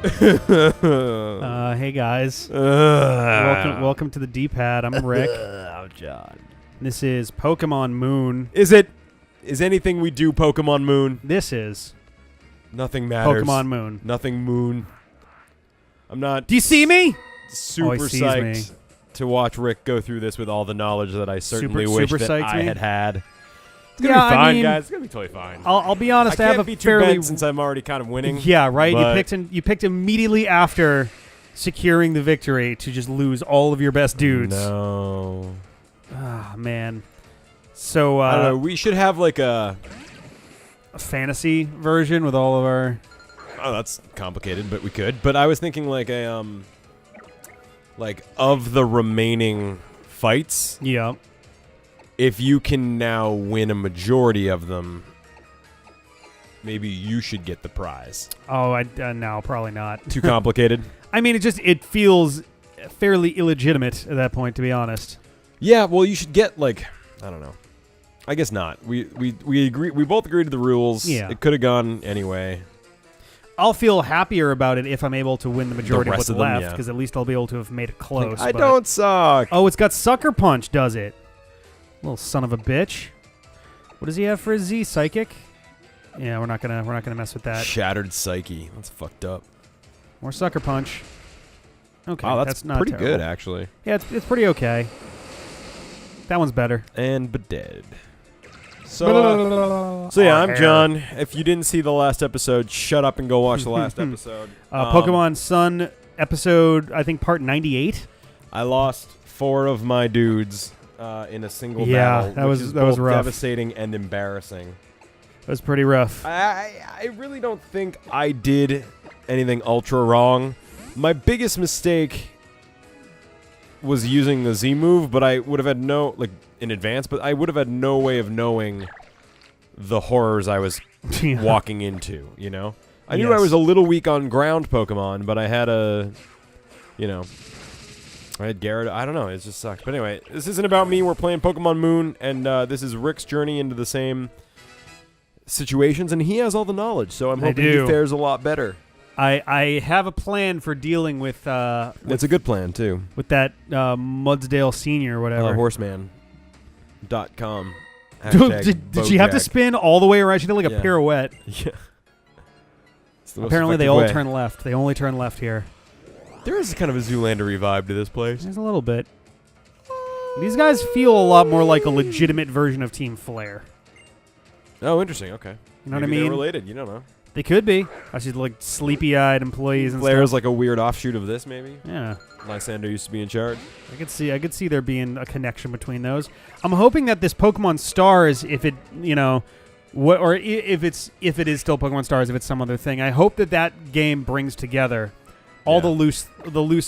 Hey guys. Welcome to the D-pad. I'm Rick. I'm John. This is Pokémon Moon. Is anything we do Pokémon Moon? This is Nothing matters. Pokémon Moon. Nothing Moon. I'm not. Do you see me? Super psyched to watch Rick go through this with all the knowledge that I certainly wish that I had. It's gonna be fine, guys. It's gonna be totally fine. I'll be honest. I have can't a be too fairly bad since I'm already kind of winning. Yeah, right. You picked immediately after securing the victory to just lose all of your best dudes. No. Ah, man. So I don't know. We should have like a fantasy version with all of our. Oh, that's complicated, but we could. But I was thinking like a like of the remaining fights. Yeah. If you can now win a majority of them, maybe you should get the prize. Oh, no, probably not. Too complicated? I mean, it feels fairly illegitimate at that point, to be honest. Yeah, well, you should get, like, I don't know. I guess not. We agree. We both agreed to the rules. Yeah. It could have gone anyway. I'll feel happier about it if I'm able to win the majority of what's left, yeah. because at least I'll be able to have made it close. I don't suck. Oh, it's got Sucker Punch, does it? Little son of a bitch. What does he have for his Z? Psychic? Yeah, we're not gonna mess with that. Shattered Psyche. That's fucked up. More Sucker Punch. Okay, wow, that's not pretty terrible. good, actually. Yeah, it's pretty okay. That one's better. And dead. So yeah, I'm John. If you didn't see the last episode, shut up and go watch the last episode. Pokemon Sun episode, I think part 98. I lost 4 of my dudes in a single battle. That was rough. Devastating and embarrassing. That was pretty rough. I really don't think I did anything ultra wrong. My biggest mistake was using the Z move, but I would have had in advance, but I would have had no way of knowing the horrors I was walking into, you know? I knew I was a little weak on ground Pokemon, but I had I had Garrett. I don't know. It just sucked. But anyway, this isn't about me. We're playing Pokemon Moon, and this is Rick's journey into the same situations, and he has all the knowledge, so I'm hoping he fares a lot better. I have a plan for dealing with that's a good plan, too. With that Mudsdale Senior or whatever. Horseman.com. Did she have to spin all the way around? She did like a pirouette. Yeah. Apparently they all turn left. They only turn left here. There is kind of a Zoolander vibe to this place. There's a little bit. These guys feel a lot more like a legitimate version of Team Flare. Oh, interesting. Okay. You know what I mean? They're related. You don't know. They could be. I see like sleepy-eyed employees and Flare's stuff. like a weird offshoot of this, maybe. Yeah. Lysander used to be in charge. I could see there being a connection between those. I'm hoping that this Pokemon Stars, if it, if it is still Pokemon Stars, if it's some other thing, I hope that game brings together all the loose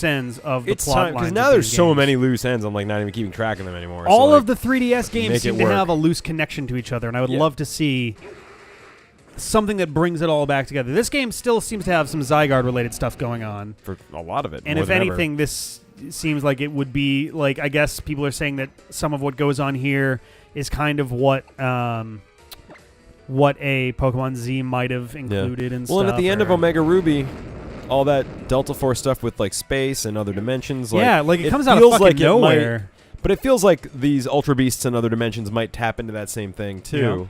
ends of the plot lines. Because now there's so many loose ends, I'm like not even keeping track of them anymore. All of the 3DS games seem to have a loose connection to each other, and I would love to see something that brings it all back together. This game still seems to have some Zygarde-related stuff going on. For a lot of it. And if anything, this seems like it would be, like, I guess people are saying that some of what goes on here is kind of what a Pokemon Z might have included and stuff. Well, and at the end of Omega Ruby, all that Delta Force stuff with, like, space and other dimensions. It comes out of fucking nowhere. But it feels like these Ultra Beasts and other dimensions might tap into that same thing, too. Yeah.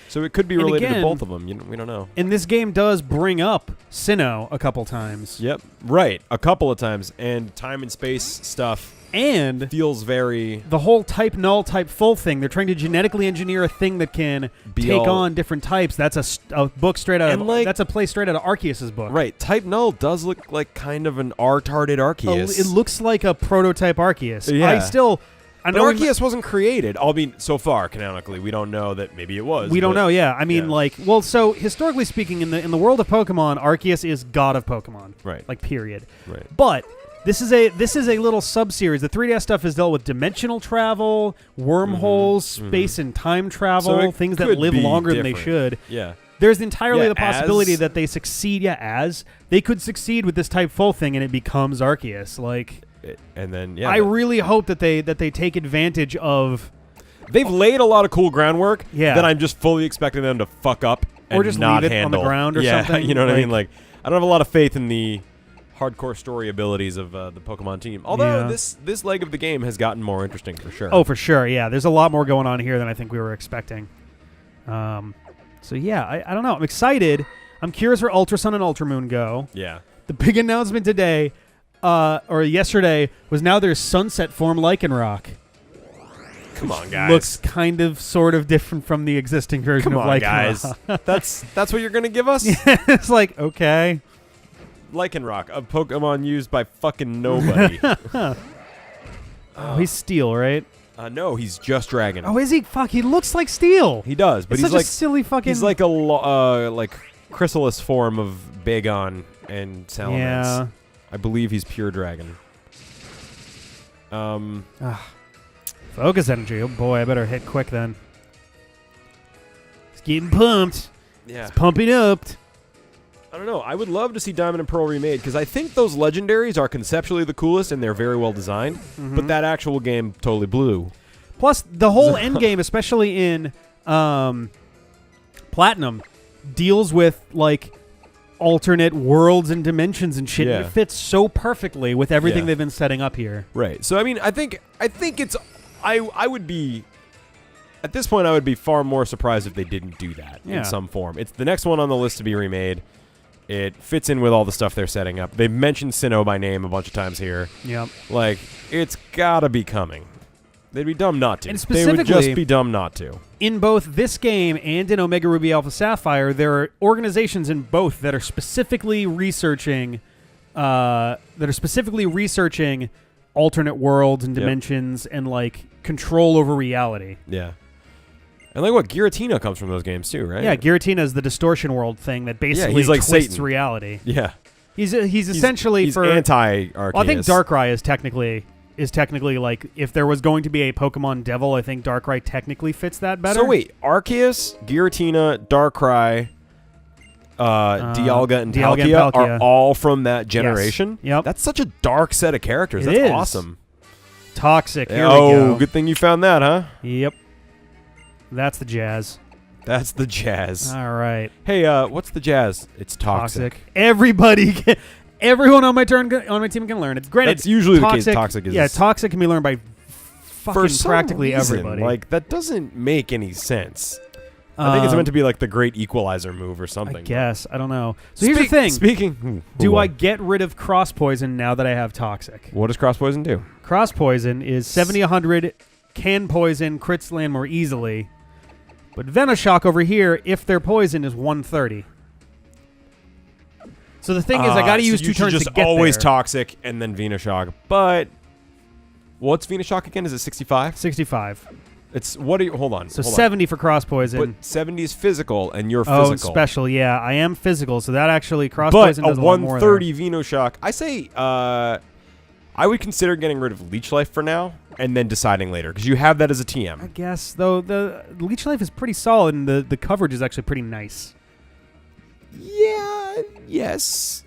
So it could be related to both of them. We don't know. And this game does bring up Sinnoh a couple times. Yep. Right. A couple of times. And time and space stuff and feels very... The whole type null, type full thing. They're trying to genetically engineer a thing that can take on different types. That's a book straight out of... That's a play straight out of Arceus' book. Right. Type null does look like kind of an R-tarded Arceus. It looks like a prototype Arceus. Yeah. I know Arceus wasn't created. I mean, so far, canonically, we don't know that maybe it was. We don't know, yeah. I mean, so historically speaking, in the world of Pokemon, Arceus is god of Pokemon. Right. Like, period. Right. But this is a little sub-series. The 3DS stuff has dealt with dimensional travel, wormholes, space and time travel, things that live longer than they should. Yeah. There's entirely the possibility that they succeed, they could succeed with this type full thing and it becomes Arceus. Like... And then, I really hope that they take advantage of. They've laid a lot of cool groundwork. Yeah. That I'm just fully expecting them to fuck up and or just not leave it handle on the ground or something. You know what I mean? Like, I don't have a lot of faith in the hardcore story abilities of the Pokemon team. Although Yeah. this leg of the game has gotten more interesting for sure. Oh, for sure. Yeah, there's a lot more going on here than I think we were expecting. So yeah, I don't know. I'm excited. I'm curious where Ultra Sun and Ultra Moon go. Yeah. The big announcement today, or yesterday, was now there's Sunset Form Lycanroc. Come on, guys. Looks kind of, sort of different from the existing version Come of on, Lycanroc. guys. That's what you're gonna give us? It's like, okay. Lycanroc, a Pokemon used by fucking nobody. Oh, he's Steel, right? No, he's just Dragon. Oh, is he? Fuck, he looks like Steel. He does, but It's he's such like a silly fucking. he's like a like chrysalis form of Bagon and Salamence. Yeah. I believe he's pure Dragon. Focus energy. Oh boy, I better hit quick then. It's getting pumped. Yeah. It's pumping up. I don't know. I would love to see Diamond and Pearl remade because I think those legendaries are conceptually the coolest and they're very well designed. But that actual game totally blew. Plus, the whole end game, especially in Platinum, deals with like alternate worlds and dimensions and shit. Yeah. And it fits so perfectly with everything Yeah. they've been setting up here. Right. So I mean, I think it's I would be at this point I would be far more surprised if they didn't do that Yeah. in some form. It's the next one on the list to be remade. It fits in with all the stuff they're setting up. They've mentioned Sinnoh by name a bunch of times here. Yep. Like, it's gotta be coming. They'd be dumb not to. And They would just specifically- be dumb not to. In both this game and in Omega Ruby Alpha Sapphire, there are organizations in both that are specifically researching alternate worlds and Yep. dimensions and like control over reality. Yeah. And like what? Giratina comes from those games too, right? Yeah, Giratina is the distortion world thing that basically he's like twists Satan. reality. Yeah. He's essentially he's for anti-Arceus. Well, I think Darkrai is technically like if there was going to be a Pokemon Devil, I think Darkrai technically fits that better. So wait, Arceus, Giratina, Darkrai, Dialga, and Dialga and Palkia are Palkia. all from that generation? Yes. Yep. That's such a dark set of characters. It That's is. awesome. Toxic. Here we Oh, go. good thing you found that, huh? Yep. That's the jazz. That's the jazz. All right. Hey, what's the jazz? It's toxic. Everyone on my team can learn it. Granted, That's usually toxic, the case. Toxic is toxic can be learned by for fucking some practically reason, everybody. Like that doesn't make any sense. I think it's meant to be like the great equalizer move or something. I guess. I don't know. So here's the thing. Speaking, Do I get rid of Cross Poison now that I have Toxic? What does Cross Poison do? Cross Poison is 70-100, can poison, crits land more easily. But Venoshock over here, if they're poison, is 130. So the thing is, I got to use 2 turns just to get always there. Toxic and then Venoshock. But what's Venoshock again? Is it 65? 65. It's what are you? Hold on. So hold 70 for Cross Poison. But 70 is physical, and you're Oh, physical. special. Yeah, I am physical, so that actually Cross But Poison a does a lot more there. 130 Venoshock. I say, I would consider getting rid of Leech Life for now, and then deciding later because you have that as a I TM. guess, though, the Leech Life is pretty solid, and the coverage is actually pretty nice. Yeah. Yes.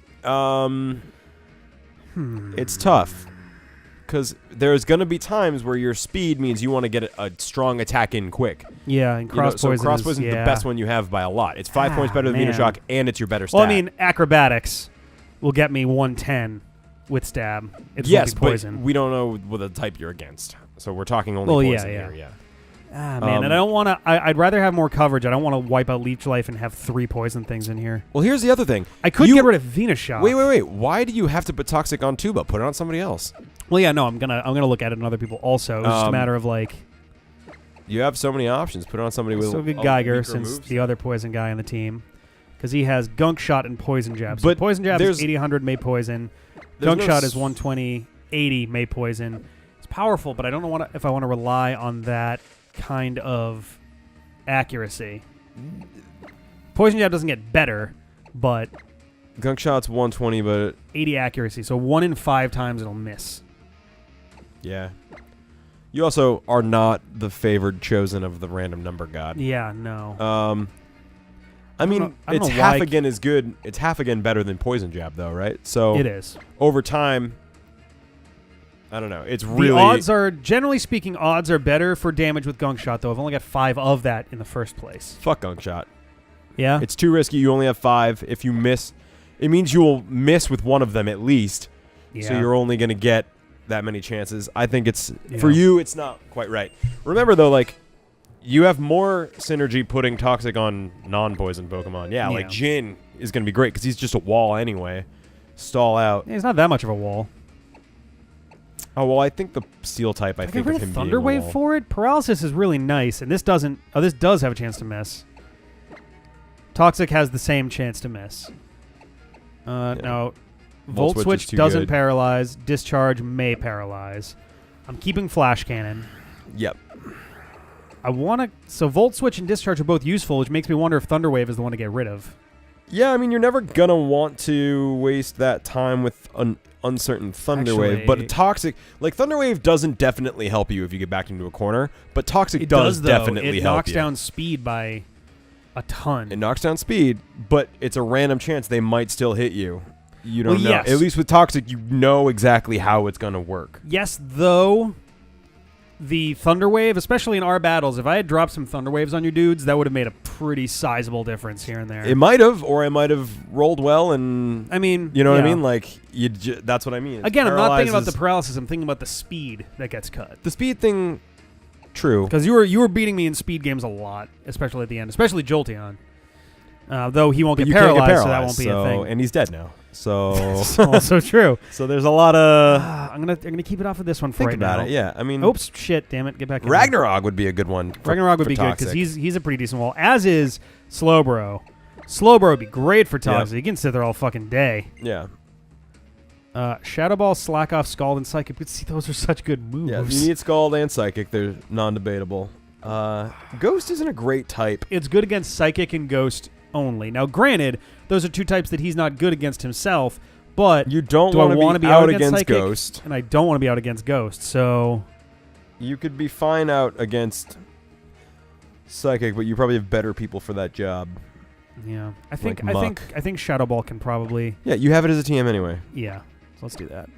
It's tough because there's going to be times where your speed means you want to get a strong attack in quick. Yeah, and Cross Poison so Cross is Poison is the best one you have by a lot. It's 5 points better than man. Venoshock, and it's your better stat. Well, I mean, Acrobatics will get me 110 with Stab. It yes, won't be poison. but we don't know what the type you're against. So we're talking only poison here. Yeah. Man, and I don't want to. I'd rather have more coverage. I don't want to wipe out Leech Life and have 3 poison things in here. Well, here's the other thing. I could get rid of Venoshock. Wait. Why do you have to put Toxic on Tuba? Put it on somebody else. Well, yeah, no, I'm gonna look at it on other people also. It's just a matter of like. You have so many options. Put it on somebody with So good a Geiger, weaker since moves. the other poison guy on the team, because he has Gunk Shot and Poison Jab. So But Poison Jab is there's- 80-100 May Poison. There's Gunk no Shot s- is 120-80 May Poison. It's powerful, but I don't know if I want to rely on that kind of accuracy. Poison Jab doesn't get better, but Gunk Shot's 120, but 80 accuracy. So 1 in 5 times it'll miss. yeah. You also are not the favored chosen of the random number god. Yeah, no. I mean, I don't it's know half why- again as good. It's half again better than Poison Jab, though, right? So It is. over time, I don't know. It's The really odds are, generally speaking, odds are better for damage with Gunk Shot, though. I've only got 5 of that in the first place. fuck Gunk Shot. Yeah? It's too risky. You only have 5. If you miss, it means you will miss with one of them at least. Yeah. So you're only going to get that many chances. I think it's for you. It's not quite right. Remember though, like you have more synergy putting Toxic on non-poison Pokemon. Yeah, like Jin is going to be great because he's just a wall anyway. Stall out. Yeah, he's not that much of a wall. Oh well, I think the Steel type. I think of him Thunder being a Wave wall. for it. Paralysis is really nice, and this doesn't. Oh, this does have a chance to miss. Toxic has the same chance to miss. No. Volt Switch doesn't good. paralyze. Discharge may paralyze. I'm keeping Flash Cannon. Yep. I want to... So Volt Switch and Discharge are both useful, which makes me wonder if Thunder Wave is the one to get rid of. Yeah, I mean, you're never going to want to waste that time with an uncertain Thunder Wave, but a Toxic... Like, Thunder Wave doesn't definitely help you if you get backed into a corner, but Toxic does definitely help you. It knocks down speed by a ton. It knocks down speed, but it's a random chance they might still hit you. You don't know. Yes. At least with Toxic, you know exactly how it's going to work. Yes, though, the Thunder Wave, especially in our battles, if I had dropped some Thunder Waves on your dudes, that would have made a pretty sizable difference here and there. It might have, or I might have rolled well and... I mean... You know what I mean? Like, that's what I mean. Again, I'm not thinking about the paralysis. I'm thinking about the speed that gets cut. The speed thing, true. Because you were beating me in speed games a lot, especially at the end, especially Jolteon. Though he won't get paralyzed, so that won't be a thing. And he's dead now. So that's also true. So there's a lot of. I'm gonna keep it off of this one for think right about now. it. Yeah, I mean. Oops, shit, damn it, get back. Ragnarok would be a good one. Ragnarok would be good because he's a pretty decent wall. As is Slowbro. Slowbro would be great for Toxic. Yeah. You can sit there all fucking day. Yeah. Shadow Ball, Slack Off, Scald, and Psychic. But see, those are such good moves. Yeah, you need Scald and Psychic. They're non-debatable. Ghost isn't a great type. It's good against Psychic and Ghost only. Now, granted, those are two types that he's not good against himself. But you don't do want to be out against Psychic? Ghost. And I don't want to be out against Ghost, so... You could be fine out against Psychic, but you probably have better people for that job. Yeah. I think Muck. I think Shadow Ball can probably... Yeah, you have it as a TM anyway. Yeah. So let's do that.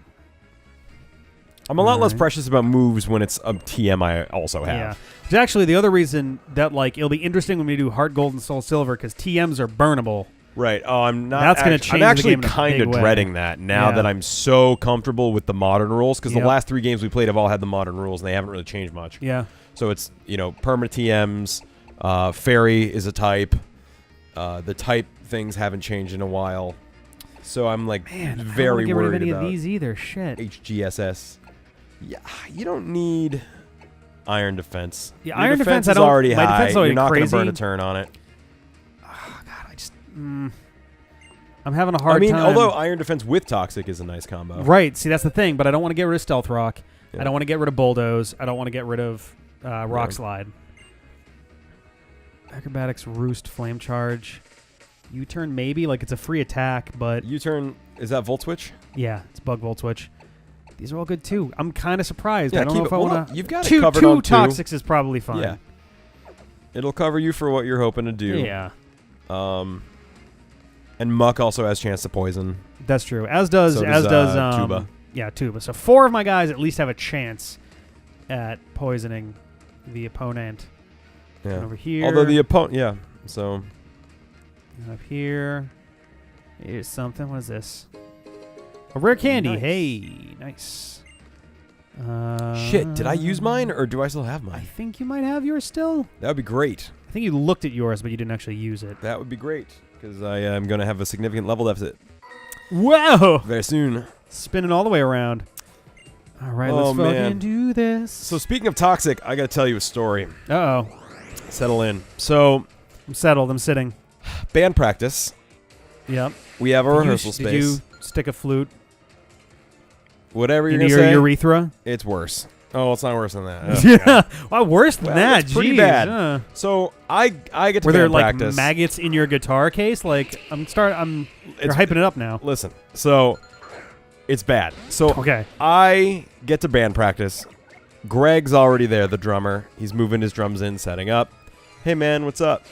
I'm a lot less precious about moves when it's a TM I also have. Yeah. It's actually the other reason that, like, it'll be interesting when we do Heart Gold and Soul Silver, because TMs are burnable. Right. Oh, I'm not. That's going to change I'm actually the game kind of dreading that now that I'm so comfortable with the modern rules, because the last 3 games we played have all had the modern rules and they haven't really changed much. Yeah. So it's perma TMs. Fairy is a type. The type things haven't changed in a while. So I'm like very I don't want to get rid of any about of these either. Shit. HGSS. Yeah, you don't need Iron Defense. Yeah, Your Iron Defense is already my high. defense is already You're not going to crazy. burn a turn on it. Oh, God, I just... I'm having a hard time. Although Iron Defense with Toxic is a nice combo. Right. See, that's the thing. But I don't want to get rid of Stealth Rock. Yeah. I don't want to get rid of Bulldoze. I don't want to get rid of Rock Slide. Acrobatics, Roost, Flame Charge. U-turn maybe. Like, it's a free attack, but... U-turn, is that Volt Switch? Yeah, it's Bug Volt Switch. These are all good, too. I'm kind of surprised. Yeah, I don't know if I want to... You've got it covered on 2. Toxics is probably fine. Yeah. It'll cover you for what you're hoping to do. Yeah. And Muck also has chance to poison. That's true. As does Tuba. Yeah, Tuba. So 4 of my guys at least have a chance at poisoning the opponent. Yeah. And over here. Although the opponent, yeah. So up here. Here's something. What is this? A rare candy. Nice. Hey, nice. Shit, did I use mine or do I still have I mine? think you might have yours still. That would be great. I think you looked at yours, but you didn't actually use it. That would be great because I am going to have a significant level deficit. Whoa! Very soon. Spinning all the way around. All right, Oh, let's man. fucking do this. So speaking of Toxic, I got to tell you a story. Uh-oh. Settle in. So I'm settled. I'm sitting. band practice. Yep. We have a rehearsal space. Did you stick a flute Whatever you're into going to your say, urethra? It's worse. Oh, it's not worse than that. Oh, Yeah. God. Well, worse than Well, that. it's pretty Jeez. bad. So I get to Were there band like practice. maggots in your guitar case? Like you're hyping it up now. Listen, so it's bad. So Okay. I get to band practice. Greg's already there, the drummer. He's moving his drums in, setting up. Hey man, what's up?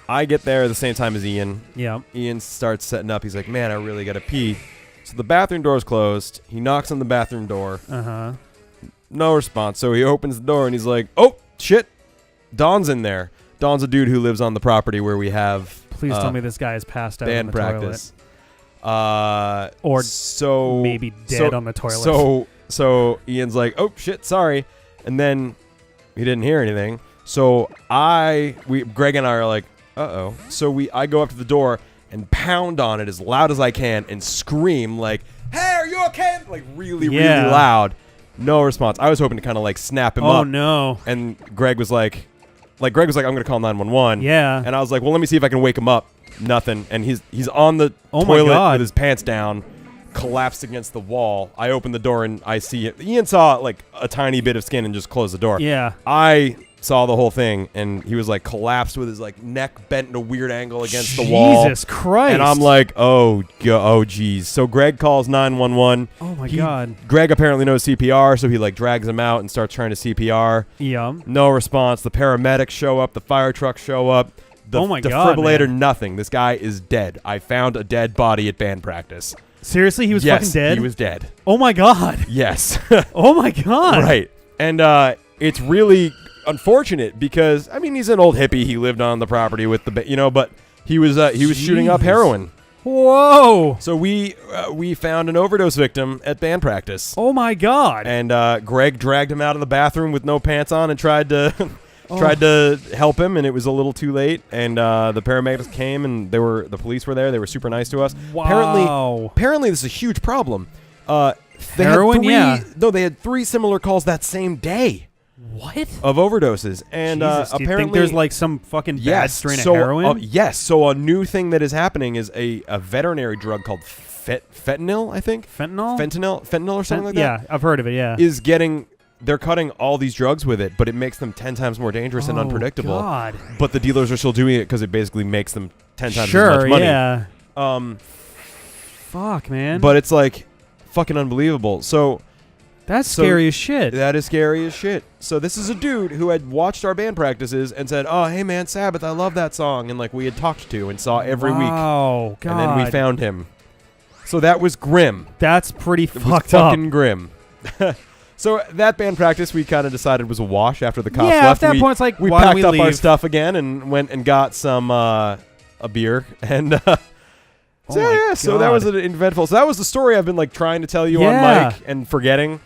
I get there at the same time as Ian. Yeah. Ian starts setting up. He's like, man, I really got to pee. So the bathroom door's closed. He knocks on the bathroom door. Uh-huh. No response. So he opens the door and he's like, oh, shit. Don's in there. Don's a dude who lives on the property where we have Please tell me this guy is passed out band on the practice. Or maybe dead on the toilet. So Ian's like, oh shit, sorry, and then he didn't hear anything. So Greg and I are like, uh-oh. So I go up to the door and pound on it as loud as I can and scream like, hey, are you okay? Like really, really loud. No response. I was hoping to kind of like snap him up. Oh no. And Greg was like, I'm going to call 911. Yeah. And I was like, well, let me see if I can wake him up. Nothing. And he's on the toilet with his pants down, collapsed against the wall. I open the door and I see it. Ian saw like a tiny bit of skin and just closed the door. Yeah. I saw the whole thing, and he was like collapsed with his like neck bent in a weird angle against the wall. Jesus Christ. And I'm like, oh geez. So Greg calls 911. Oh my God. Greg apparently knows CPR, so he like drags him out and starts trying to CPR. Yeah. No response. The paramedics show up, the fire trucks show up. The defibrillator, nothing. This guy is dead. I found a dead body at band practice. Seriously? He was fucking dead? He was dead. Oh my God. Yes. Oh my God. Right. And it's really unfortunate because I mean he's an old hippie. He lived on the property with the but he was shooting up heroin. Whoa! So we found an overdose victim at band practice. Oh my God! And Greg dragged him out of the bathroom with no pants on and tried to help him, and it was a little too late. And the paramedics came, and the police were there. They were super nice to us. Wow! Apparently this is a huge problem. Heroin, they had 3 similar calls that same day. What? Of overdoses. And Jesus, do apparently you think there's like some fucking bad strain of heroin? Yes. So a new thing that is happening is a veterinary drug called fentanyl, I think. Fentanyl or something like that? Yeah, I've heard of it, yeah. They're cutting all these drugs with it, but it makes them 10 times more dangerous and unpredictable. God. But the dealers are still doing it because it basically makes them 10 times as much money. Yeah. Fuck, man. But it's like fucking unbelievable. So that's scary as shit. That is scary as shit. So this is a dude who had watched our band practices and said, "Oh, hey man, Sabbath, I love that song," and like we had talked to and saw every week. Oh God! And then we found him. So that was grim. That's pretty fucked up. Fucking grim. So that band practice we kind of decided was a wash after the cops left. Yeah, at that point it's like, we why packed don't we up leave? our stuff again and went and got some a beer and. So that was an eventful. So that was the story I've been like trying to tell you on mic and forgetting.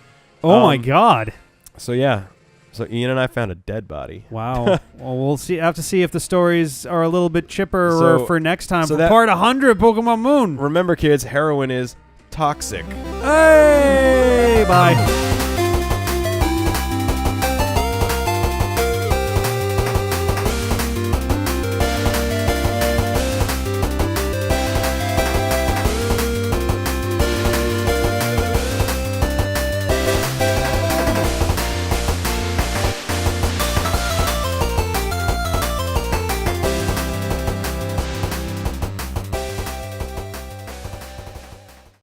Oh my God! So yeah, so Ian and I found a dead body. Wow. Well, we'll see. Have to see if the stories are a little bit chipper for next time. So for part 100, Pokémon Moon. Remember, kids, heroin is toxic. Hey, bye.